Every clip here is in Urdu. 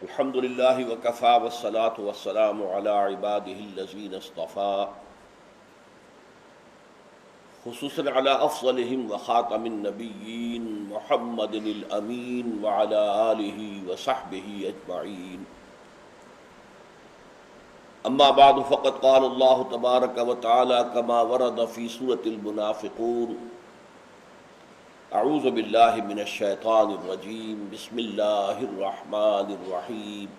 الحمد للہ وکفا والصلاة والسلام علی عباده الذین اصطفى خصوصاً علی افضلهم وخاتم النبیین محمد الامین وعلی آلہ وصحبہ اجمعین اما بعد فقد قال اللہ تبارک وتعالی کما ورد فی سورة المنافقون اعوذ باللہ من الشیطان الرجیم بسم اللہ الرحمن الرحیم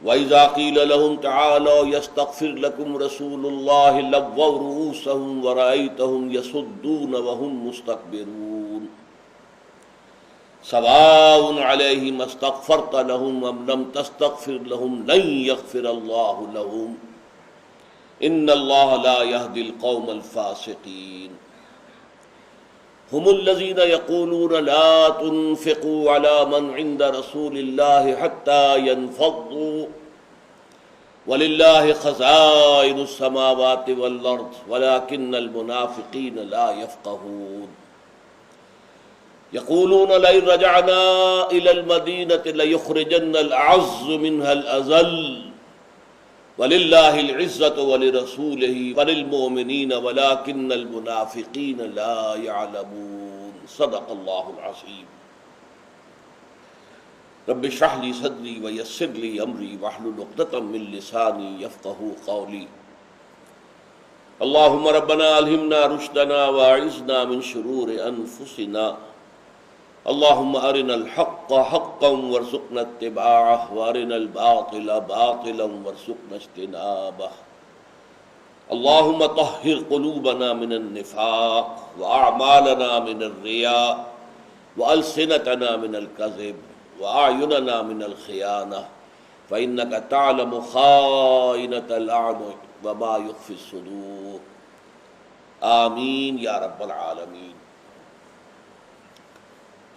وَإِذَا قِيلَ لَهُمْ تَعَالَوْا يَسْتَغْفِرْ لَكُمْ رَسُولُ اللَّهِ لَوَّوْا رُءُوسَهُمْ وَرَأَيْتَهُمْ يَصُدُّونَ وَهُمْ مُسْتَكْبِرُونَ سَوَاءٌ عَلَيْهِمْ اسْتَغْفَرْتَ لَهُمْ أَمْ لَمْ تَسْتَغْفِرْ لَهُمْ لَنْ يَغْفِرَ اللَّهُ لَهُمْ إِنَّ اللَّهَ لَا يَهْدِي الْقَوْمَ الْفَاسِقِينَ هم الذين يقولون لا تنفقوا على من عند رسول الله حتى ينفضوا ولله خزائن السماوات والأرض ولكن المنافقين لا يفقهون يقولون لئن رجعنا إلى المدينة ليخرجن الأعز منها الأذل وَلِلَّهِ الْعِزَّةُ وَلِرَسُولِهِ وَلِلْمُؤْمِنِينَ وَلَكِنَّ الْمُنَافِقِينَ لَا يَعْلَمُونَ صدق اللہ العظیم رب اشرح لي صدری ويسر لي أمری واحلل عقدۃ من لسانی یفقہوا قولی اللهم ربنا ألهمنا رشدنا وأعذنا من شرور أنفسنا اللهم أرنا الحق حقا وارزقنا اتباعه وأرنا الباطل باطلا وارزقنا اجتنابه اللهم طهر قلوبنا من النفاق وأعمالنا من الرياء وألسنتنا من الكذب وأعيننا من الخيانة فإنك تعلم خائنة الأعين وما يخفي الصدور آمین یا رب العالمین۔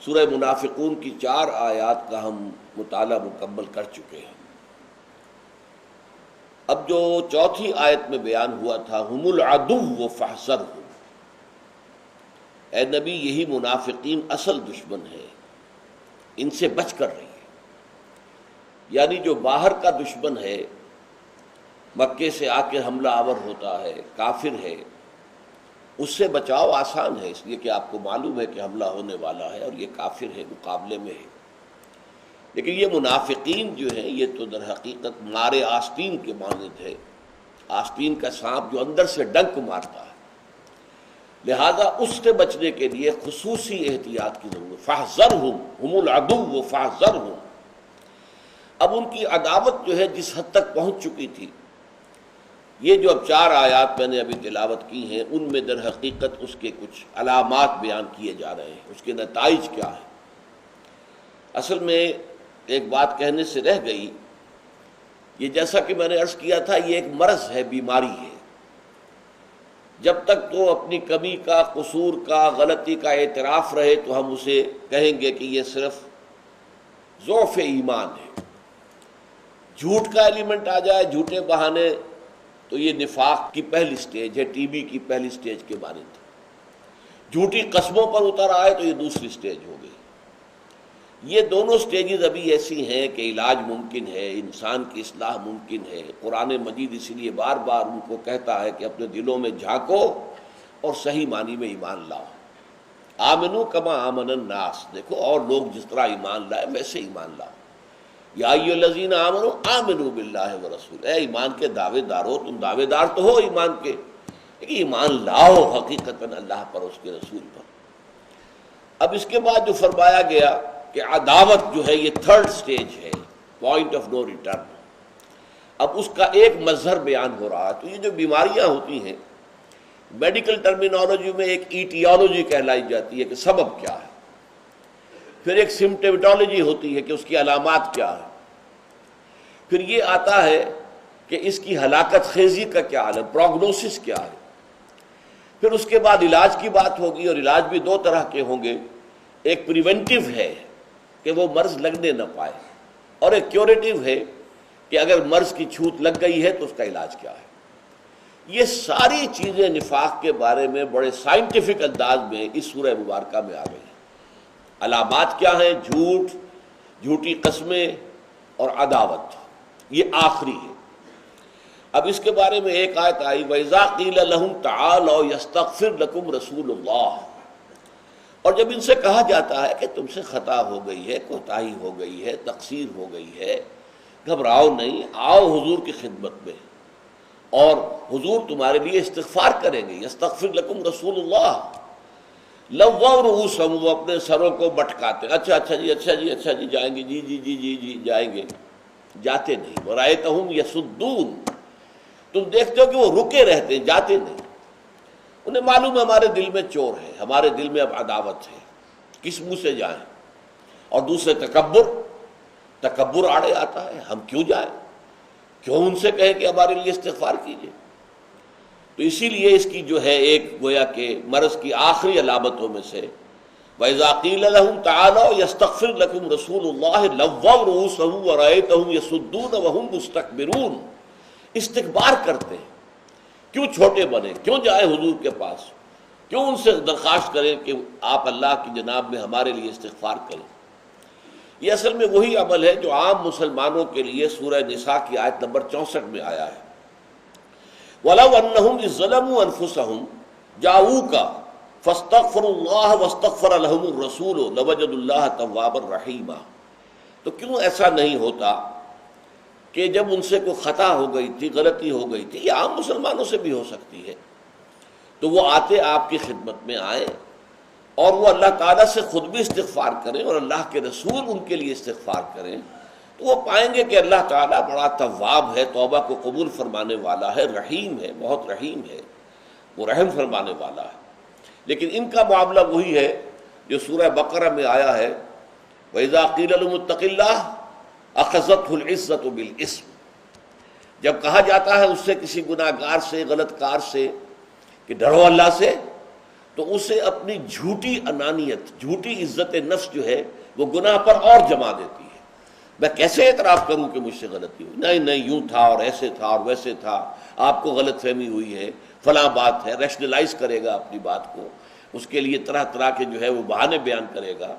سورہ منافقون کی 4 آیات کا ہم مطالعہ مکمل کر چکے ہیں۔ اب جو چوتھی آیت میں بیان ہوا تھا ہم العدو فاحذرہم، اے نبی یہی منافقین اصل دشمن ہے، ان سے بچ کر رہیے۔ یعنی جو باہر کا دشمن ہے، مکے سے آ کے حملہ آور ہوتا ہے، کافر ہے، اس سے بچاؤ آسان ہے، اس لیے کہ آپ کو معلوم ہے کہ حملہ ہونے والا ہے اور یہ کافر ہے، مقابلے میں ہے۔ لیکن یہ منافقین جو ہیں یہ تو در حقیقت مارے آستین کے مانند ہے، آستین کا سانپ جو اندر سے ڈنک مارتا ہے، لہذا اس سے بچنے کے لیے خصوصی احتیاط کی ضرورت۔ فاحذرہم ہم العدو فاحذرہم، اب ان کی عداوت جو ہے جس حد تک پہنچ چکی تھی، یہ جو اب 4 آیات میں نے ابھی تلاوت کی ہیں ان میں در حقیقت اس کے کچھ علامات بیان کیے جا رہے ہیں، اس کے نتائج کیا ہیں۔ اصل میں ایک بات کہنے سے رہ گئی، یہ جیسا کہ میں نے عرض کیا تھا یہ ایک مرض ہے، بیماری ہے۔ جب تک تو اپنی کمی کا، قصور کا، غلطی کا اعتراف رہے تو ہم اسے کہیں گے کہ یہ صرف ضعف ایمان ہے۔ جھوٹ کا ایلیمنٹ آ جائے، جھوٹے بہانے، تو یہ نفاق کی پہلی سٹیج ہے، ٹی بی کی پہلی سٹیج کے مانند۔ جھوٹی قسموں پر اتر آئے تو یہ دوسری سٹیج ہو گئی۔ یہ دونوں سٹیجز ابھی ایسی ہیں کہ علاج ممکن ہے، انسان کی اصلاح ممکن ہے۔ قرآن مجید اسی لیے بار بار ان کو کہتا ہے کہ اپنے دلوں میں جھانکو اور صحیح معنی میں ایمان لاؤ۔ آمنو کما آمن الناس، دیکھو اور لوگ جس طرح ایمان لائے ویسے ایمان لاؤ۔ یا ایھا الذین آمنوا آمنوا باللہ ورسولہ، اے ایمان کے دعوے دارو، تم دعوے دار تو ہو ایمان کے، لیکن ایمان لاؤ حقیقتاً اللہ پر، اس کے رسول پر۔ اب اس کے بعد جو فرمایا گیا کہ عداوت جو ہے یہ 3rd سٹیج ہے، پوائنٹ آف نو ریٹرن۔ اب اس کا ایک مظہر بیان ہو رہا ہے۔ تو یہ جو بیماریاں ہوتی ہیں میڈیکل ٹرمینالوجی میں ایک ایٹیالوجی کہلائی جاتی ہے کہ سبب کیا ہے، پھر ایک سمپٹومٹولوجی ہوتی ہے کہ اس کی علامات کیا ہے، پھر یہ آتا ہے کہ اس کی ہلاکت خیزی کا کیا حال ہے، پروگنوسس کیا ہے، پھر اس کے بعد علاج کی بات ہوگی، اور علاج بھی 2 طرح کے ہوں گے، ایک پریونٹیو ہے کہ وہ مرض لگنے نہ پائے، اور ایک کیوریٹیو ہے کہ اگر مرض کی چھوت لگ گئی ہے تو اس کا علاج کیا ہے۔ یہ ساری چیزیں نفاق کے بارے میں بڑے سائنٹیفک انداز میں اس سورہ مبارکہ میں آ گئی ہیں۔ علامات کیا ہیں؟ جھوٹ، جھوٹی قسمیں اور عداوت، یہ آخری ہے۔ اب اس کے بارے میں ایک آیت آئی وَإِذَا قِيلَ لَهُمْ تَعَالَوْا يَسْتَغْفِرْ لَكُمْ رَسُولُ اللَّهِ، اور جب ان سے کہا جاتا ہے کہ تم سے خطا ہو گئی ہے، کوتاہی ہو گئی ہے، تقصیر ہو گئی ہے، گھبراؤ نہیں، آؤ حضور کی خدمت میں اور حضور تمہارے لیے استغفار کریں گے۔ یستغفر لکم رسول اللہ، لووا رؤوسہم، وہ اپنے سروں کو مٹکاتے، اچھا جی جائیں گے، جی جائیں گے، جاتے نہیں۔ ورأیتہم یصدون، تم دیکھتے ہو کہ وہ رکے رہتے ہیں، جاتے نہیں۔ انہیں معلوم ہے ہمارے دل میں چور ہے، ہمارے دل میں اب عداوت ہے، کس منہ سے جائیں؟ اور دوسرے تکبر آڑے آتا ہے، ہم کیوں جائیں، کیوں ان سے کہیں کہ ہمارے لیے استغفار کیجیے؟ تو اسی لیے اس کی جو ہے ایک گویا کہ مرض کی آخری علامتوں میں سے وَإِذَا قِيلَ لَهُمْ تَعَالَوْا يَسْتَغْفِرْ لَكُمْ رَسُولُ اللَّهِ لَوَّوْا رُءُوسَهُمْ وَرَأَيْتَهُمْ يَصُدُّونَ وَهُمْ مُسْتَكْبِرُونَ، استکبار کرتے ہیں، کیوں چھوٹے بنے، کیوں جائیں حضور کے پاس، کیوں ان سے درخواست کریں کہ آپ اللہ کی جناب میں ہمارے لیے استغفار کریں۔ یہ اصل میں وہی عمل ہے جو عام مسلمانوں کے لیے سورہ نساء کی آیت نمبر 64 میں آیا ہے۔ وَلَوْ أَنَّهُمْ إِذ ظَّلَمُوا أَنفُسَهُمْ جَاءُوكَ فَاسْتَغْفَرُوا اللَّهَ وَاسْتَغْفَرَ لَهُمُ الرَّسُولُ لَوَجَدُوا اللَّهَ تَوَّابًا رَحِيمًا، تو کیوں ایسا نہیں ہوتا کہ جب ان سے کوئی خطا ہو گئی تھی، غلطی ہو گئی تھی، یہ عام مسلمانوں سے بھی ہو سکتی ہے، تو وہ آتے آپ کی خدمت میں آئیں اور وہ اللہ تعالیٰ سے خود بھی استغفار کریں اور اللہ کے رسول ان کے لیے استغفار کریں، تو وہ پائیں گے کہ اللہ تعالیٰ بڑا تواب ہے، توبہ کو قبول فرمانے والا ہے، رحیم ہے، بہت رحیم ہے، وہ رحم فرمانے والا ہے۔ لیکن ان کا معاملہ وہی ہے جو سورہ بقرہ میں آیا ہے وَإِذَا قِيلَ لَهُمُ اتَّقِ اللَّهَ أَخَذَتْهُ الْعِزَّةُ بِالْإِثْمِ، جب کہا جاتا ہے اس سے کسی گناہ گار سے، غلط کار سے کہ ڈرو اللہ سے، تو اسے اپنی جھوٹی انانیت، جھوٹی عزت نفس جو ہے وہ گناہ پر اور جما دیتی ہے۔ میں کیسے اعتراف کروں کہ مجھ سے غلطی ہوئی، نہیں یوں تھا اور ایسے تھا اور ویسے تھا، آپ کو غلط فہمی ہوئی ہے، فلاں بات ہے، ریشنلائز کرے گا اپنی بات کو، اس کے لیے طرح طرح کے جو ہے وہ بہانے بیان کرے گا۔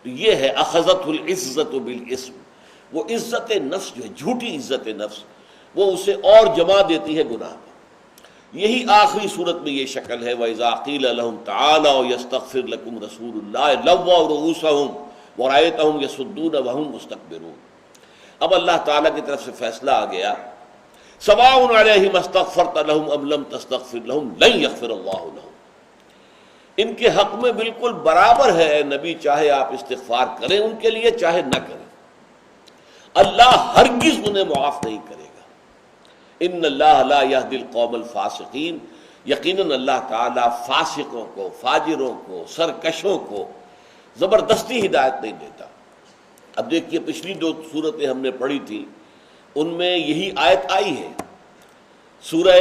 تو یہ ہے اخذتہ العزت بالاسم، وہ عزت نفس جو ہے، جھوٹی عزت نفس، وہ اسے اور جما دیتی ہے گناہ پر۔ یہی آخری صورت میں یہ شکل ہے وَإِذَا قِيلَ لَهُمْ تَعَالَوْا يَسْتَغْفِرْ لَكُمْ رَسُولُ اللَّهِ لَوَّوْا رُءُوسَهُمْ وَرَأَيْتَهُمْ يَصُدُّونَ وَهُمْ مُسْتَكْبِرُونَ۔ اب اللہ تعالیٰ کی طرف سے فیصلہ آ گیا سَوَاءٌ عَلَيْهِمْ اسْتَغْفَرْتَ لَهُمْ أَمْ لَمْ تَسْتَغْفِرْ لَهُمْ لَن يَغْفِرَ اللَّهُ لَهُمْ، ان کے حق میں بالکل برابر ہے اے نبی، چاہے آپ استغفار کریں ان کے لیے چاہے نہ کریں، اللہ ہرگز انہیں معاف نہیں کرے گا۔ ان اللہ لا یہدی القوم الفاسقین، یقیناً اللہ تعالیٰ فاسقوں کو، فاجروں کو، سرکشوں کو زبردستی ہدایت نہیں دیتا۔ اب دیکھیے پچھلی دو صورتیں ہم نے پڑھی تھی، ان میں یہی آیت آئی ہے، سورہ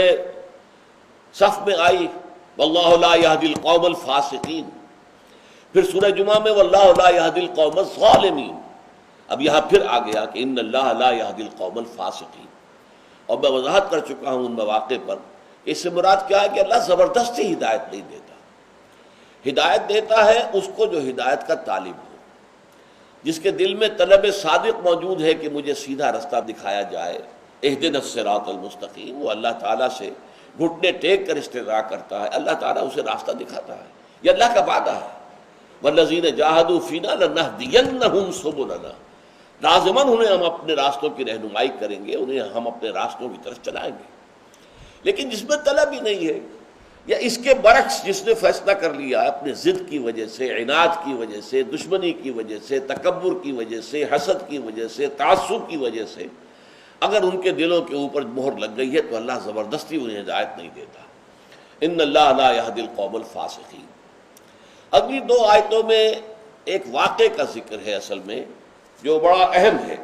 صف میں آئی واللہ لا یہدی القوم الفاسقین، پھر سورہ جمعہ میں واللہ لا یہدی القوم الظالمین، اب یہاں پھر آ گیا کہ ان اللہ لا یہدی القوم الفاسقین۔ اور میں وضاحت کر چکا ہوں ان مواقع پر کہ اس سے مراد کیا ہے کہ اللہ زبردستی ہدایت نہیں دیتا، ہدایت دیتا ہے اس کو جو ہدایت کا طالب ہو، جس کے دل میں طلب صادق موجود ہے کہ مجھے سیدھا رستہ دکھایا جائے، اہدنا الصراط المستقیم، وہ اللہ تعالیٰ سے گھٹنے ٹیک کر استدعا کرتا ہے، اللہ تعالیٰ اسے راستہ دکھاتا ہے، یہ اللہ کا وعدہ ہے۔ والذین جاہدوا فینا لنہدینہم سبلنا، لازماً انہیں ہم اپنے راستوں کی رہنمائی کریں گے، انہیں ہم اپنے راستوں کی طرف چلائیں گے۔ لیکن جس میں طلب ہی نہیں ہے، یا اس کے برعکس جس نے فیصلہ کر لیا اپنے ضد کی وجہ سے، عناد کی وجہ سے، دشمنی کی وجہ سے، تکبر کی وجہ سے، حسد کی وجہ سے، تعصب کی وجہ سے، اگر ان کے دلوں کے اوپر مہر لگ گئی ہے تو اللہ زبردستی انہیں ہدایت نہیں دیتا۔ ان اللہ لا یہدی القوم الفاسقین۔ اگلی دو آیتوں میں ایک واقعے کا ذکر ہے اصل میں جو بڑا اہم ہے۔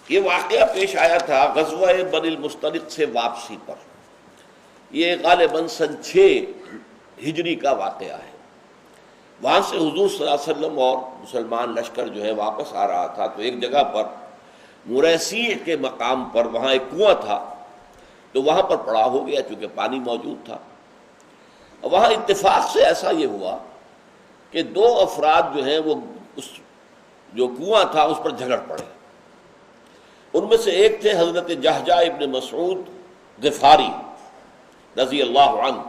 یہ واقعہ پیش آیا تھا غزوہ بنی المصطلق سے واپسی پر، یہ غالباً سن 6 ہجری کا واقعہ ہے۔ وہاں سے حضور صلی اللہ علیہ وسلم اور مسلمان لشکر جو ہے واپس آ رہا تھا، تو ایک جگہ پر مریسیع کے مقام پر وہاں ایک کنواں تھا، تو وہاں پر پڑاؤ ہو گیا چونکہ پانی موجود تھا۔ اور وہاں اتفاق سے ایسا یہ ہوا کہ 2 افراد جو ہیں وہ اس جو کنواں تھا اس پر جھگڑ پڑے۔ ان میں سے ایک تھے حضرت جہجہ ابن مسعود غفاری رضی اللہ عنہ،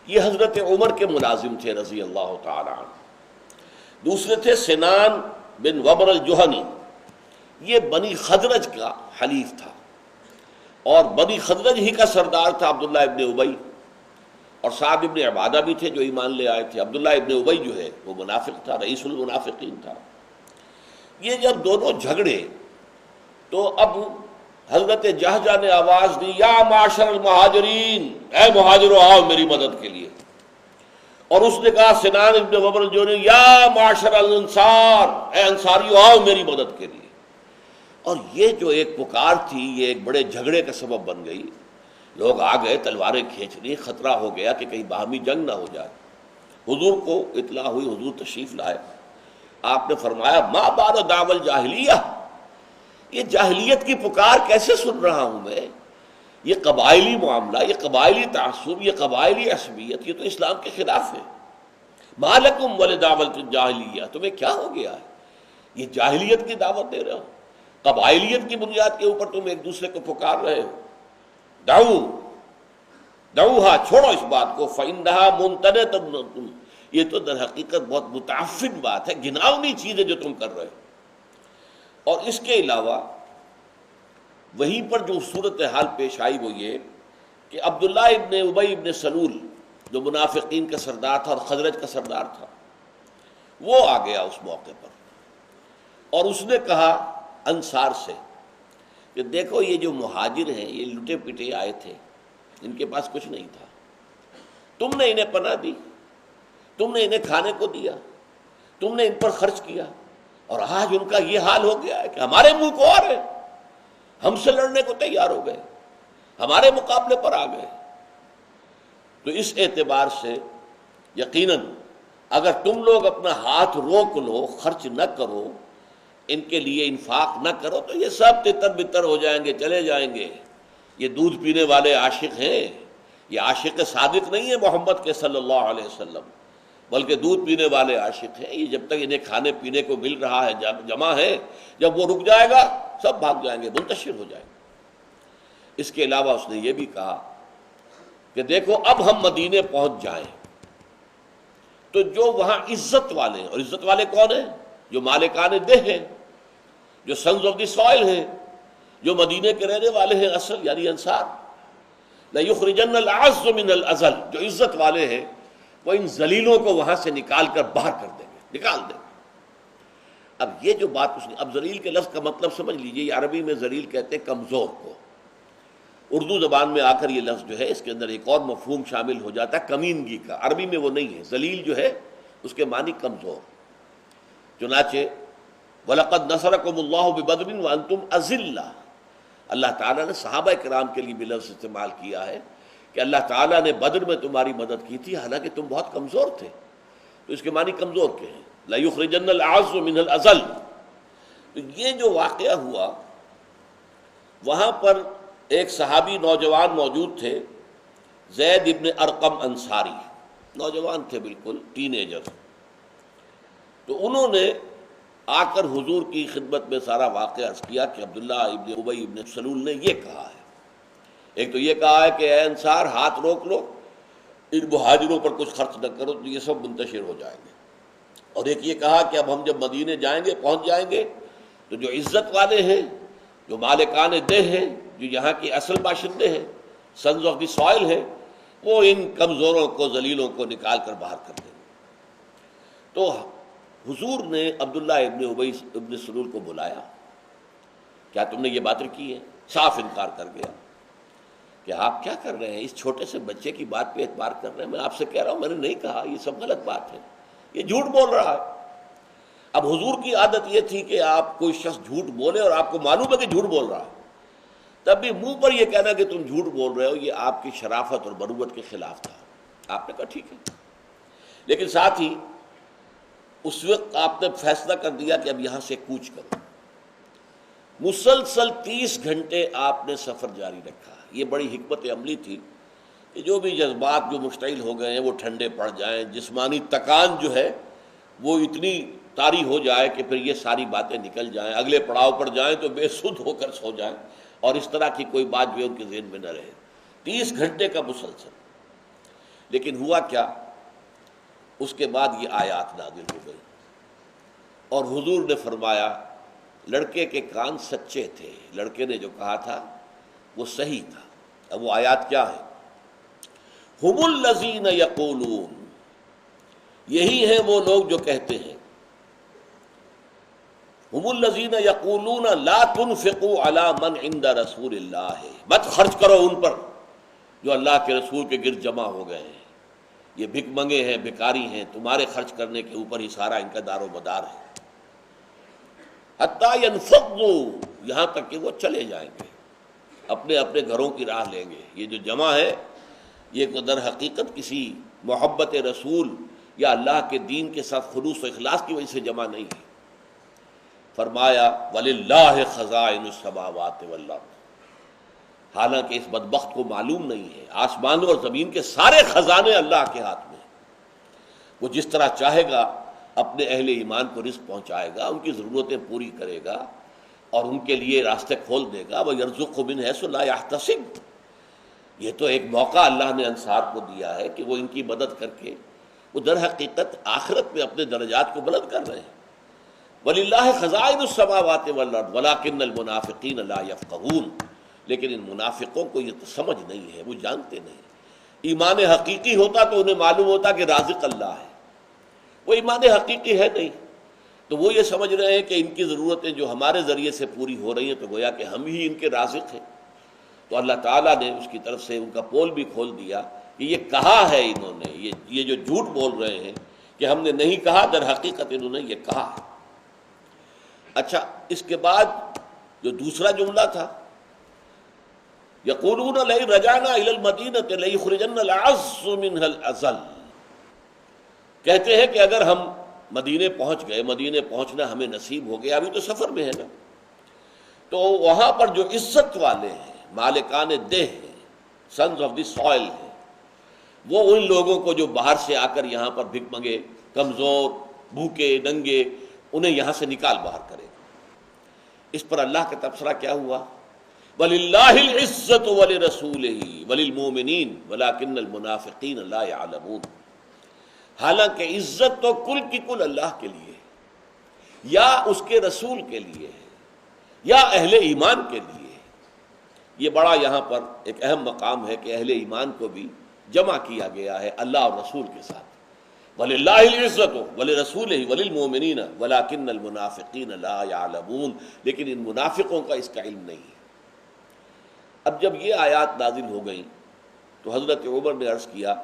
یہ حضرت عمر کے ملازم تھے رضی اللہ تعالی عنہ۔ دوسرے تھے سنان بن وبر الجہنی، یہ بنی خزرج کا حلیف تھا، اور بنی خزرج ہی کا سردار تھا عبداللہ ابن ابی، اور سعد ابن عبادہ بھی تھے جو ایمان لے آئے تھے۔ عبداللہ ابن ابی جو ہے وہ منافق تھا، رئیس المنافقین تھا۔ یہ جب دونوں جھگڑے تو اب حضرت جہجہ نے آواز دی، یا معاشر المہاجرین، اے مہاجرو آؤ میری مدد کے لیے، اور اس نے کہا سنان ابن وبر جو نے، یا معاشر الانصار، اے انصاریو آؤ میری مدد کے لیے۔ اور یہ جو ایک پکار تھی یہ ایک بڑے جھگڑے کا سبب بن گئی۔ لوگ آ گئے تلواریں کھینچ لی، خطرہ ہو گیا کہ کہیں باہمی جنگ نہ ہو جائے۔ حضور کو اطلاع ہوئی، حضور تشریف لائے۔ آپ نے فرمایا، ما بال دعوی الجاہلیہ، یہ جاہلیت کی پکار کیسے سن رہا ہوں میں؟ یہ قبائلی معاملہ، یہ قبائلی تعصب، یہ قبائلی عصبیت، یہ تو اسلام کے خلاف ہے۔ ما لکم ولدعوۃ الجاہلیہ، تمہیں کیا ہو گیا ہے؟ یہ جاہلیت کی دعوت دے رہے ہو، قبائلیت کی بنیاد کے اوپر تم ایک دوسرے کو پکار رہے ہو۔ دعوہا، چھوڑو اس بات کو، فإنہا منتنۃ، یہ تو در حقیقت بہت متعفن بات ہے، گھناؤنی چیز ہے جو تم کر رہے ہو۔ اور اس کے علاوہ وہیں پر جو صورتحال پیش آئی وہ یہ کہ عبداللہ ابن ابی ابن سلول جو منافقین کا سردار تھا اور خزرج کا سردار تھا، وہ آ گیا اس موقع پر، اور اس نے کہا انصار سے کہ دیکھو یہ جو مہاجر ہیں یہ لٹے پٹے آئے تھے، ان کے پاس کچھ نہیں تھا، تم نے انہیں پناہ دی، تم نے انہیں کھانے کو دیا، تم نے ان پر خرچ کیا، اور آج ان کا یہ حال ہو گیا ہے کہ ہمارے منہ کو آ رہے، ہم سے لڑنے کو تیار ہو گئے، ہمارے مقابلے پر آ گئے۔ تو اس اعتبار سے یقیناً اگر تم لوگ اپنا ہاتھ روک لو، خرچ نہ کرو، ان کے لیے انفاق نہ کرو، تو یہ سب تتر بتر ہو جائیں گے، چلے جائیں گے۔ یہ دودھ پینے والے عاشق ہیں، یہ عاشق صادق نہیں ہے محمد کے صلی اللہ علیہ وسلم، بلکہ دودھ پینے والے عاشق ہیں۔ یہ جب تک انہیں کھانے پینے کو مل رہا ہے، جمع ہے، جب وہ رک جائے گا سب بھاگ جائیں گے، منتشر ہو جائیں گے۔ اس کے علاوہ اس نے یہ بھی کہا کہ دیکھو اب ہم مدینے پہنچ جائیں تو جو وہاں عزت والے ہیں، اور عزت والے کون ہیں؟ جو مالکان دہ ہیں، جو سنز آف دی سوائل ہیں، جو مدینے کے رہنے والے ہیں اصل، یعنی انصار۔ لَيُخْرِجَنَّ الْأَعَزُّ مِنَ الْأَذَلِ، جو عزت والے ہیں وہ ان ذلیلوں کو وہاں سے نکال کر باہر کر دیں گے، نکال دیں گے۔ اب یہ جو بات اس نے، اب ذلیل کے لفظ کا مطلب سمجھ لیجئے، یہ عربی میں ذلیل کہتے ہیں کمزور کو، اردو زبان میں آ کر یہ لفظ جو ہے اس کے اندر ایک اور مفہوم شامل ہو جاتا ہے کمینگی کا، عربی میں وہ نہیں ہے۔ ذلیل جو ہے اس کے معنی کمزور۔ چنانچہ وَلَقَدْ نَصَرَكُمُ اللَّهُ بِبَدْرٍ وَأَنْتُمْ أَذِلَّةٌ، اللہ تعالیٰ نے صحابہ کرام کے لیے بھی لفظ استعمال کیا ہے کہ اللہ تعالیٰ نے بدر میں تمہاری مدد کی تھی حالانکہ تم بہت کمزور تھے۔ تو اس کے معنی کمزور کے ہیں، لَيُخْرِجَنَّ الْأَعَزُّ مِنَ الْأَذَلِ۔ تو یہ جو واقعہ ہوا، وہاں پر ایک صحابی نوجوان موجود تھے، زید ابن ارقم انصاری، نوجوان تھے بالکل، ٹین ایجر۔ تو انہوں نے آ کر حضور کی خدمت میں سارا واقعہ عرض کیا کہ عبداللہ ابن ابی ابن سلول نے یہ کہا ہے۔ ایک تو یہ کہا ہے کہ اے انصار ہاتھ روک لو، ان مہاجروں پر کچھ خرچ نہ کرو تو یہ سب منتشر ہو جائیں گے۔ اور ایک یہ کہا کہ اب ہم جب مدینے جائیں گے، پہنچ جائیں گے، تو جو عزت والے ہیں، جو مالکان دہ ہیں، جو یہاں کے اصل باشندے ہیں، سنز آف دی سوائل ہیں، وہ ان کمزوروں کو، ذلیلوں کو نکال کر باہر کر دیں گے۔ تو حضور نے عبداللہ ابن ابی ابن سلول کو بلایا، کیا تم نے یہ بات کی ہے؟ صاف انکار کر گیا کہ آپ کیا کر رہے ہیں، اس چھوٹے سے بچے کی بات پہ اعتبار کر رہے ہیں؟ میں آپ سے کہہ رہا ہوں میں نے نہیں کہا، یہ سب غلط بات ہے، یہ جھوٹ بول رہا ہے۔ اب حضور کی عادت یہ تھی کہ آپ کوئی شخص جھوٹ بولے اور آپ کو معلوم ہے کہ جھوٹ بول رہا ہے، تب بھی منہ پر یہ کہنا کہ تم جھوٹ بول رہے ہو، یہ آپ کی شرافت اور بروت کے خلاف تھا۔ آپ نے کہا ٹھیک ہے، لیکن ساتھ ہی اس وقت آپ نے فیصلہ کر دیا کہ اب یہاں سے کوچ کرو۔ مسلسل 30 گھنٹے آپ نے سفر جاری رکھا۔ یہ بڑی حکمت عملی تھی کہ جو بھی جذبات جو مشتعل ہو گئے ہیں وہ ٹھنڈے پڑ جائیں، جسمانی تکان جو ہے وہ اتنی طاری ہو جائے کہ پھر یہ ساری باتیں نکل جائیں، اگلے پڑاؤ پر جائیں تو بے سدھ ہو کر سو جائیں، اور اس طرح کی کوئی بات جو ان کے ذہن میں نہ رہے۔ 30 گھنٹے کا مسلسل۔ لیکن ہوا کیا؟ اس کے بعد یہ آیات نازل ہو گئی، اور حضور نے فرمایا لڑکے کے کان سچے تھے، لڑکے نے جو کہا تھا وہ صحیح تھا۔ اب وہ آیات کیا ہے؟ ہم الذین یقولون، یہی ہیں وہ لوگ جو کہتے ہیں، ہم الذین یقولون لا تنفقوا علی من عند رسول اللہ، مت خرچ کرو ان پر جو اللہ کے رسول کے گرد جمع ہو گئے ہیں، یہ بھک منگے ہیں، بھکاری ہیں، تمہارے خرچ کرنے کے اوپر ہی سارا ان کا دار و مدار ہے۔ حتیٰ ینفضوا، یہاں تک کہ وہ چلے جائیں گے، اپنے اپنے گھروں کی راہ لیں گے۔ یہ جو جمع ہے یہ در حقیقت کسی محبت رسول یا اللہ کے دین کے ساتھ خلوص و اخلاص کی وجہ سے جمع نہیں ہے۔ فرمایا وَلِلَّهِ خَزَائِنُ السَّمَاوَاتِ وَالْأَرْضِ، حالانکہ اس بدبخت کو معلوم نہیں ہے آسمانوں اور زمین کے سارے خزانے اللہ کے ہاتھ میں ہیں۔ وہ جس طرح چاہے گا اپنے اہل ایمان کو رزق پہنچائے گا، ان کی ضرورتیں پوری کرے گا، اور ان کے لیے راستے کھول دے گا۔ وَيَرْزُقْهُ مِنْ حَيْثُ لَا يَحْتَسِبُ، یہ تو ایک موقع اللہ نے انصار کو دیا ہے کہ وہ ان کی مدد کر کے وہ در حقیقت آخرت میں اپنے درجات کو بلند کر رہے ہیں۔ وَلِلَّهِ خَزَائِنُ السَّمَاوَاتِ وَالْأَرْضِ وَلَٰكِنَّ الْمُنَافِقِينَ لَا يَفْقَهُونَ، لیکن ان منافقوں کو یہ تو سمجھ نہیں ہے، وہ جانتے نہیں۔ ایمان حقیقی ہوتا تو انہیں معلوم ہوتا کہ رازق اللہ ہے، وہ ایمان حقیقی ہے نہیں، تو وہ یہ سمجھ رہے ہیں کہ ان کی ضرورتیں جو ہمارے ذریعے سے پوری ہو رہی ہیں تو گویا کہ ہم ہی ان کے رازق ہیں۔ تو اللہ تعالیٰ نے اس کی طرف سے ان کا پول بھی کھول دیا کہ یہ کہا ہے انہوں نے، یہ جو جھوٹ بول رہے ہیں کہ ہم نے نہیں کہا، در حقیقت انہوں نے یہ کہا ہے۔ اچھا، اس کے بعد جو دوسرا جملہ تھا، یقولون لئن رجعنا الی المدینۃ لیخرجن الاعز منها الاذل، کہتے ہیں کہ اگر ہم مدینے پہنچ گئے، مدینے پہنچنا ہمیں نصیب ہو گیا، ابھی تو سفر میں ہے نا، تو وہاں پر جو عزت والے ہیں، مالکان دہ ہیں، سنز آف دی سوائل ہیں، وہ ان لوگوں کو جو باہر سے آ کر یہاں پر بھک منگے، کمزور، بھوکے، ننگے، انہیں یہاں سے نکال باہر کرے گا۔ اس پر اللہ کا تبصرہ کیا ہوا؟ وَلِلَّهِ الْعِزَّةُ وَلِرَسُولِهِ وَلِلْمُؤْمِنِينَ وَلَٰكِنَّ الْمُنَافِقِينَ لَا يَعْلَمُونَ، حالانکہ عزت تو کل کی کل اللہ کے لیے یا اس کے رسول کے لیے یا اہل ایمان کے لیے۔ یہ بڑا یہاں پر ایک اہم مقام ہے کہ اہل ایمان کو بھی جمع کیا گیا ہے اللہ اور رسول کے ساتھ۔ وَلِلَّهِ الْعِزَّةُ وَلِرَسُولِهِ وَلِلْمُؤْمِنِينَ وَلَٰكِنَّ الْمُنَافِقِينَ لَا يَعْلَمُونَ، لیکن ان منافقوں کا اس کا علم نہیں ہے۔ اب جب یہ آیات نازل ہو گئیں تو حضرت عمر نے عرض کیا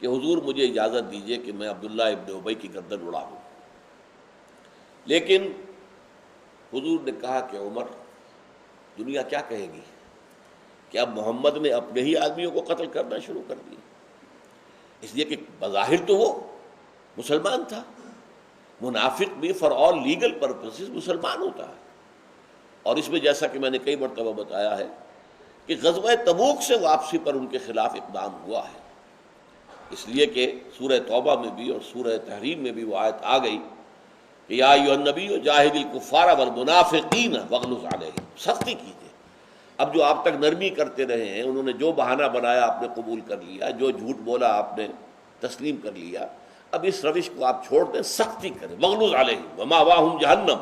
کہ حضور مجھے اجازت دیجئے کہ میں عبداللہ ابن ابی کی گردن اڑا دوں، لیکن حضور نے کہا کہ عمر، دنیا کیا کہے گی کہ اب محمد نے اپنے ہی آدمیوں کو قتل کرنا شروع کر دیا، اس لیے کہ بظاہر تو وہ مسلمان تھا، منافق بھی فار آل لیگل پرپسز مسلمان ہوتا ہے۔ اور اس میں جیسا کہ میں نے کئی مرتبہ بتایا ہے کہ غزوہ تبوک سے واپسی پر ان کے خلاف اقدام ہوا ہے، اس لیے کہ سورہ توبہ میں بھی اور سورہ تحریم میں بھی وہ آیت آ گئی کہ یا ایھا النبی جاہد الکفار والمنافقین واغلظ علیہم، سختی کیجیے۔ اب جو آپ تک نرمی کرتے رہے ہیں، انہوں نے جو بہانہ بنایا آپ نے قبول کر لیا، جو جھوٹ بولا آپ نے تسلیم کر لیا، اب اس روش کو آپ چھوڑ دیں، سختی کریں۔ واغلظ علیہم ومأواہم جہنم،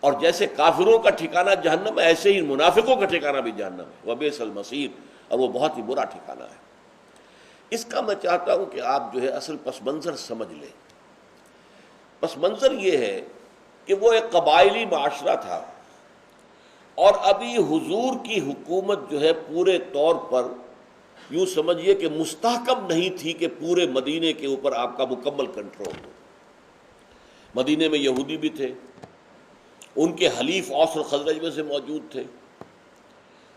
اور جیسے کافروں کا ٹھکانہ جہنم ہے ایسے ہی منافقوں کا ٹھکانہ بھی جہنم ہے، وبئس المصیر، اور وہ بہت ہی برا ٹھکانہ ہے۔ اس کا میں چاہتا ہوں کہ آپ جو ہے اصل پس منظر سمجھ لیں۔ پس منظر یہ ہے کہ وہ ایک قبائلی معاشرہ تھا، اور ابھی حضور کی حکومت جو ہے پورے طور پر یوں سمجھیے کہ مستحکم نہیں تھی کہ پورے مدینے کے اوپر آپ کا مکمل کنٹرول ہو۔ مدینے میں یہودی بھی تھے، ان کے حلیف اوس اور خزرج میں سے موجود تھے،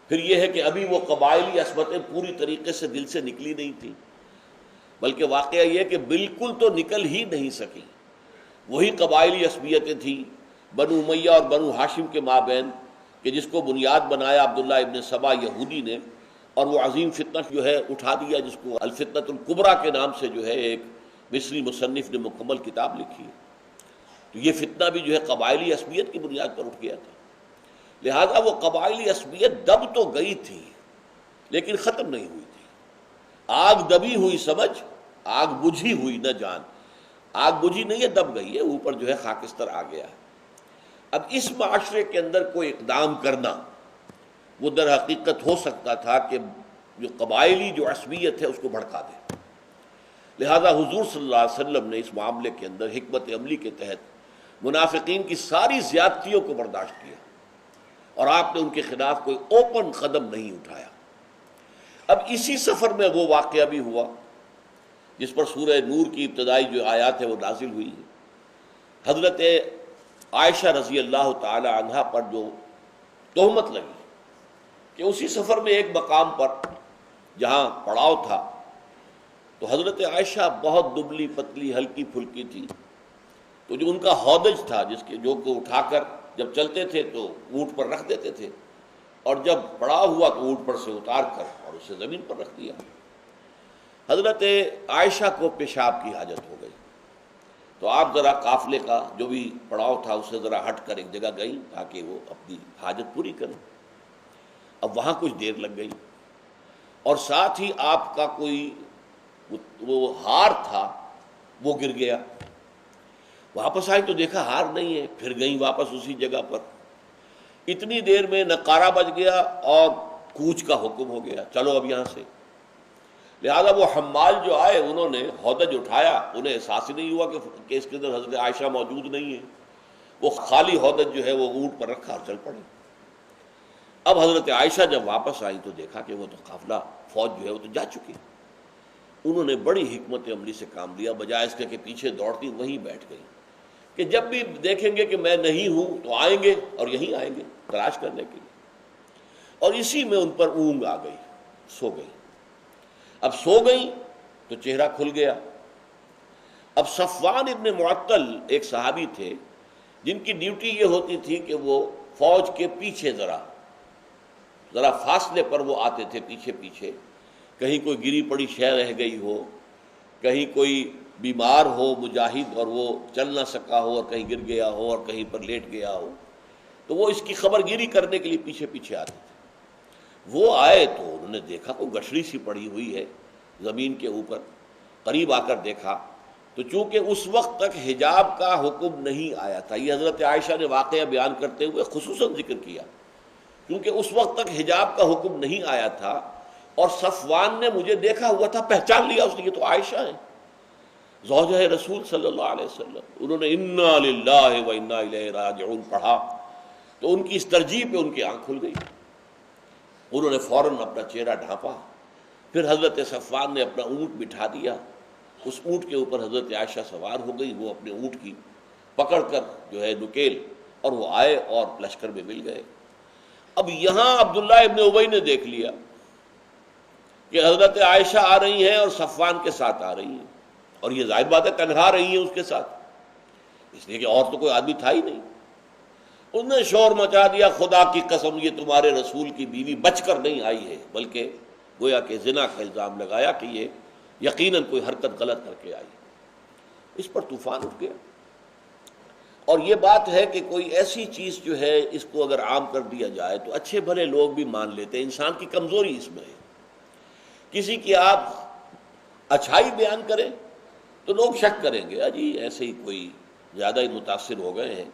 پھر یہ ہے کہ ابھی وہ قبائلی عصبتیں پوری طریقے سے دل سے نکلی نہیں تھی، بلکہ واقعہ یہ کہ بالکل تو نکل ہی نہیں سکی۔ وہی قبائلی عصبیتیں تھیں بنو امیہ اور بنو ہاشم کے مابین، کہ جس کو بنیاد بنایا عبداللہ ابن سبا یہودی نے، اور وہ عظیم فتنہ جو ہے اٹھا دیا، جس کو الفتنۃ الکبریٰ کے نام سے جو ہے ایک مصری مصنف نے مکمل کتاب لکھی ہے۔ تو یہ فتنہ بھی جو ہے قبائلی عصبیت کی بنیاد پر اٹھ گیا تھا. لہذا وہ قبائلی عصبیت دب تو گئی تھی لیکن ختم نہیں ہوئی تھی. آگ دبی ہوئی سمجھ، آگ بجھی ہوئی نہ جان. آگ بجھی نہیں ہے، دب گئی ہے، اوپر جو ہے خاکستر آ گیا ہے. اب اس معاشرے کے اندر کوئی اقدام کرنا وہ در حقیقت ہو سکتا تھا کہ جو قبائلی جو عصبیت ہے اس کو بھڑکا دے. لہذا حضور صلی اللہ علیہ وسلم نے اس معاملے کے اندر حکمت عملی کے تحت منافقین کی ساری زیادتیوں کو برداشت کیا اور آپ نے ان کے خلاف کوئی اوپن قدم نہیں اٹھایا. اب اسی سفر میں وہ واقعہ بھی ہوا جس پر سورہ نور کی ابتدائی جو آیات ہے وہ نازل ہوئی ہے. حضرت عائشہ رضی اللہ تعالی عنہا پر جو تہمت لگی کہ اسی سفر میں ایک مقام پر جہاں پڑاؤ تھا تو حضرت عائشہ بہت دبلی پتلی ہلکی پھلکی تھی، تو جو ان کا ہودج تھا جس کے جو کو اٹھا کر جب چلتے تھے تو اونٹ پر رکھ دیتے تھے، اور جب پڑاؤ ہوا تو اونٹ پر سے اتار کر اور اسے زمین پر رکھ دیا. حضرت عائشہ کو پیشاب کی حاجت ہو گئی تو آپ ذرا قافلے کا جو بھی پڑاؤ تھا اسے ذرا ہٹ کر ایک جگہ گئی تاکہ وہ اپنی حاجت پوری کریں. اب وہاں کچھ دیر لگ گئی اور ساتھ ہی آپ کا کوئی وہ ہار تھا وہ گر گیا. واپس آئی تو دیکھا ہار نہیں ہے، پھر گئیں واپس اسی جگہ پر. اتنی دیر میں نقارہ بج گیا اور کوچ کا حکم ہو گیا، چلو اب یہاں سے. لہذا وہ حمال جو آئے انہوں نے ہودج اٹھایا، انہیں احساس ہی نہیں ہوا کہ اس کے اندر حضرت عائشہ موجود نہیں ہے. وہ خالی ہودج جو ہے وہ اونٹ پر رکھا اور چل پڑے. اب حضرت عائشہ جب واپس آئی تو دیکھا کہ وہ تو قافلہ فوج جو ہے وہ تو جا چکی. انہوں نے بڑی حکمت عملی سے کام لیا، بجائے اس کے کہ پیچھے دوڑتی وہیں بیٹھ گئی کہ جب بھی دیکھیں گے کہ میں نہیں ہوں تو آئیں گے اور یہیں آئیں گے تلاش کرنے کے لیے. اور اسی میں ان پر اونگ آ گئی، سو گئی. اب سو گئی تو چہرہ کھل گیا. اب صفوان ابن معطل ایک صحابی تھے جن کی ڈیوٹی یہ ہوتی تھی کہ وہ فوج کے پیچھے ذرا فاصلے پر وہ آتے تھے پیچھے پیچھے، کہیں کوئی گری پڑی شے رہ گئی ہو، کہیں کوئی بیمار ہو مجاہد اور وہ چل نہ سکا ہو اور کہیں گر گیا ہو اور کہیں پر لیٹ گیا ہو، تو وہ اس کی خبر گیری کرنے کے لیے پیچھے پیچھے آتے تھے. وہ آئے تو انہوں نے دیکھا کوئی گٹھڑی سی پڑی ہوئی ہے زمین کے اوپر. قریب آ کر دیکھا تو چونکہ اس وقت تک حجاب کا حکم نہیں آیا تھا، یہ حضرت عائشہ نے واقعہ بیان کرتے ہوئے خصوصاً ذکر کیا، کیونکہ اس وقت تک حجاب کا حکم نہیں آیا تھا اور صفوان نے مجھے دیکھا ہوا تھا، پہچان لیا اس نے یہ تو عائشہ ہے زوجہ رسول صلی اللہ علیہ وسلم. انہوں نے انا للہ و انا الیہ راجعون پڑھا تو ان کی اس ترجیح پہ ان کی آنکھ کھل گئی. انہوں نے فوراً اپنا چہرہ ڈھانپا. پھر حضرت صفوان نے اپنا اونٹ بٹھا دیا، اس اونٹ کے اوپر حضرت عائشہ سوار ہو گئی. وہ اپنے اونٹ کی پکڑ کر جو ہے نکیل اور وہ آئے اور لشکر میں مل گئے. اب یہاں عبداللہ ابن ابی نے دیکھ لیا کہ حضرت عائشہ آ رہی ہیں اور صفوان کے ساتھ آ رہی ہیں، اور یہ ظاہر بات ہے تنہا رہی ہیں اس کے ساتھ، اس لیے کہ اور تو کوئی آدمی تھا ہی نہیں. انہوں نے شور مچا دیا، خدا کی قسم یہ تمہارے رسول کی بیوی بچ کر نہیں آئی ہے، بلکہ گویا کہ زنا کا الزام لگایا کہ یہ یقیناً کوئی حرکت غلط کر کے آئی. اس پر طوفان اٹھ گیا. اور یہ بات ہے کہ کوئی ایسی چیز جو ہے اس کو اگر عام کر دیا جائے تو اچھے بھلے لوگ بھی مان لیتے ہیں. انسان کی کمزوری اس میں ہے، کسی کی آپ اچھائی بیان کریں تو لوگ شک کریں گے جی ایسے ہی کوئی زیادہ ہی متاثر ہو گئے ہیں،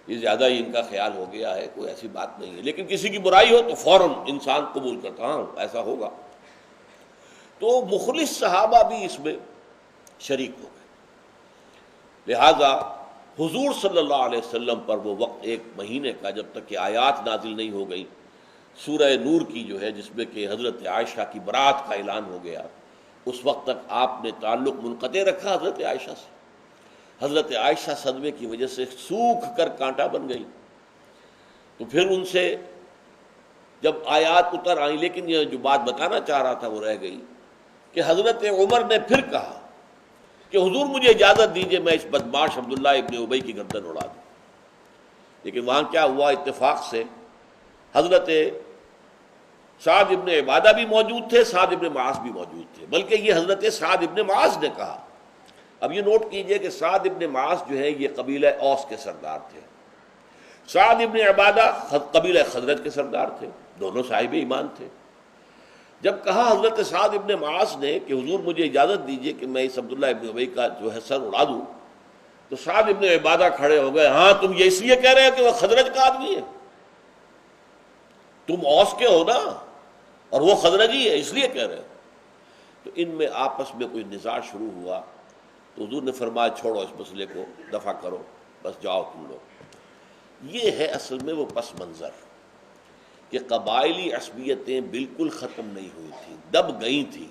یہ زیادہ ہی ان کا خیال ہو گیا ہے، کوئی ایسی بات نہیں ہے. لیکن کسی کی برائی ہو تو فوراً انسان قبول کرتا ہاں ایسا ہوگا. تو مخلص صحابہ بھی اس میں شریک ہو گئے. لہذا حضور صلی اللہ علیہ وسلم پر وہ وقت ایک مہینے کا جب تک کہ آیات نازل نہیں ہو گئی سورہ نور کی جو ہے جس میں کہ حضرت عائشہ کی برات کا اعلان ہو گیا، اس وقت تک آپ نے تعلق منقطع رکھا حضرت عائشہ سے. حضرت عائشہ صدمے کی وجہ سے سوکھ کر کانٹا بن گئی. تو پھر ان سے جب آیات اتر آئیں، لیکن یہ جو بات بتانا چاہ رہا تھا وہ رہ گئی کہ حضرت عمر نے پھر کہا کہ حضور مجھے اجازت دیجئے میں اس بدمعاش عبداللہ ابن ابی کی گردن اڑا دوں. لیکن وہاں کیا ہوا، اتفاق سے حضرت سعد ابن عبادہ بھی موجود تھے، سعد ابن معاذ بھی موجود تھے، بلکہ یہ حضرت سعد ابن معاذ نے کہا اب یہ نوٹ کیجئے کہ سعد ابن معاذ جو ہے یہ قبیلہ اوس کے سردار تھے، سعد ابن عبادہ قبیلہ خزرج کے سردار تھے، دونوں صاحب ایمان تھے۔ جب کہا حضرت سعد ابن معاذ نے کہ حضور مجھے اجازت دیجئے کہ میں اس عبداللہ ابن ابی کا جو ہے سر اڑا دوں، تو سعد ابن عبادہ کھڑے ہو گئے، ہاں تم یہ اس لیے کہہ رہے ہو کہ وہ خزرج کا آدمی ہے؟ تم اوس کے ہو نا، اور وہ خزرجی ہے، اس لیے کہہ رہے ہو؟ تو ان میں آپس میں کوئی نزاع شروع ہوا، تو حضور نے فرمایا چھوڑو اس مسئلے کو، دفع کرو، بس جاؤ تم لوگ۔ یہ ہے اصل میں وہ پس منظر کہ قبائلی عصبیتیں بالکل ختم نہیں ہوئی تھیں، دب گئی تھیں،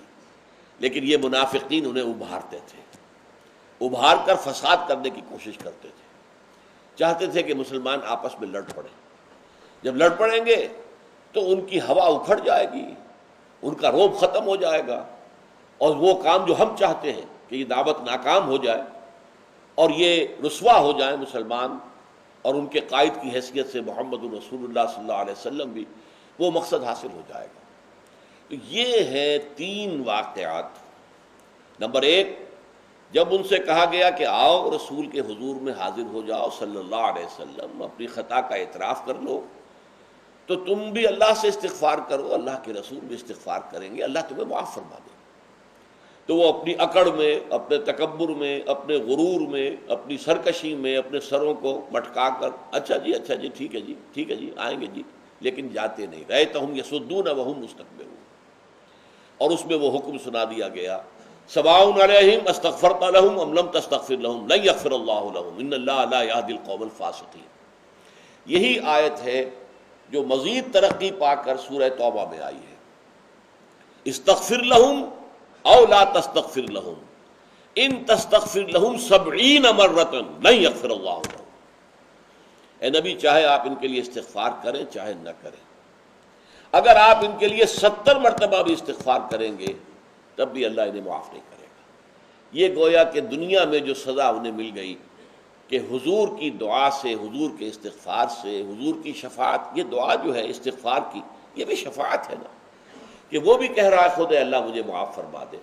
لیکن یہ منافقین انہیں ابھارتے تھے، ابھار کر فساد کرنے کی کوشش کرتے تھے، چاہتے تھے کہ مسلمان آپس میں لڑ پڑیں۔ جب لڑ پڑیں گے تو ان کی ہوا اکھڑ جائے گی، ان کا رعب ختم ہو جائے گا، اور وہ کام جو ہم چاہتے ہیں کہ یہ دعوت ناکام ہو جائے اور یہ رسوا ہو جائے مسلمان، اور ان کے قائد کی حیثیت سے محمد رسول اللہ صلی اللہ علیہ وسلم بھی، وہ مقصد حاصل ہو جائے گا۔ تو یہ ہیں 3 واقعات۔ نمبر 1، جب ان سے کہا گیا کہ آؤ رسول کے حضور میں حاضر ہو جاؤ صلی اللہ علیہ وسلم، اپنی خطا کا اعتراف کر لو، تو تم بھی اللہ سے استغفار کرو، اللہ کے رسول بھی استغفار کریں گے، اللہ تمہیں معاف فرما دے گا۔ تو وہ اپنی اکڑ میں، اپنے تکبر میں، اپنے غرور میں، اپنی سرکشی میں اپنے سروں کو مٹکا کر اچھا جی ٹھیک ہے جی ٹھیک ہے جی آئیں گے جی، لیکن جاتے نہیں رہے۔ تہم یصدون وہم مستکبرون، اور اس میں وہ حکم سنا دیا گیا، سواء علیہم استغفرت لہم ام لم تستغفر لہم لن یغفر اللہ لہم ان اللہ لا یہدی القوم الفاسقین۔ یہی آیت ہے جو مزید ترقی پا کر سورہ توبہ میں آئی ہے، استغفر لہم او لا تستغفر لہم ان تستغفر لہم 70 مرۃ لن یغفر اللہ لہم۔ اے نبی، چاہے آپ ان کے لیے استغفار کریں چاہے نہ کریں، اگر آپ ان کے لیے 70 مرتبہ بھی استغفار کریں گے تب بھی اللہ انہیں معاف نہیں کرے گا۔ یہ گویا کہ دنیا میں جو سزا انہیں مل گئی کہ حضور کی دعا سے، حضور کے استغفار سے، حضور کی شفاعت، یہ دعا جو ہے استغفار کی، یہ بھی شفاعت ہے نا، کہ وہ بھی کہہ رہا ہے خود اے اللہ مجھے معاف فرما دے،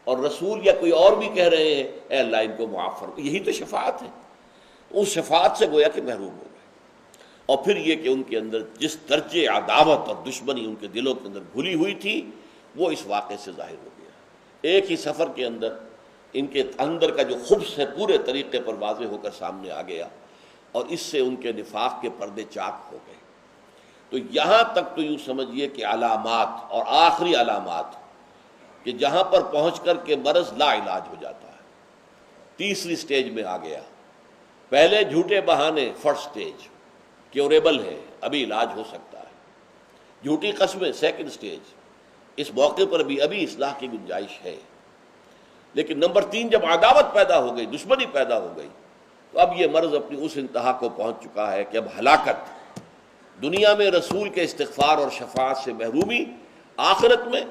اور رسول یا کوئی اور بھی کہہ رہے ہیں اے اللہ ان کو معاف فرما، یہی تو شفاعت ہے۔ اس شفاعت سے گویا کہ محروم ہو گئے۔ اور پھر یہ کہ ان کے اندر جس درجے عداوت اور دشمنی ان کے دلوں کے اندر گھلی ہوئی تھی، وہ اس واقعے سے ظاہر ہو گیا۔ ایک ہی سفر کے اندر ان کے اندر کا جو خبث ہے پورے طریقے پر واضح ہو کر سامنے آ گیا، اور اس سے ان کے نفاق کے پردے چاک ہو گئے۔ تو یہاں تک تو یوں سمجھیے کہ علامات اور آخری علامات کہ جہاں پر پہنچ کر کے مرض لا علاج ہو جاتا ہے، تیسری سٹیج میں آ گیا۔ پہلے جھوٹے بہانے فرسٹ سٹیج، کیوریبل ہے، ابھی علاج ہو سکتا ہے۔ جھوٹی قسمیں سیکنڈ سٹیج، اس موقع پر بھی ابھی اصلاح کی گنجائش ہے۔ لیکن نمبر 3، جب عداوت پیدا ہو گئی، دشمنی پیدا ہو گئی، تو اب یہ مرض اپنی اس انتہا کو پہنچ چکا ہے کہ اب ہلاکت، دنیا میں رسول کے استغفار اور شفاعت سے محرومی، آخرت میں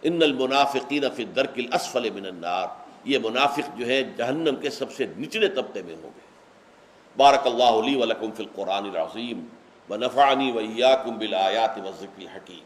ان المنافقین فی الدرک الاسفل من النار، یہ منافق جو ہے جہنم کے سب سے نچلے طبقے میں ہوں گے۔ بارک اللہ لی ولکم فی القرآن العظیم ونفعنی وإیاکم بالآیات والذکر الحکیم۔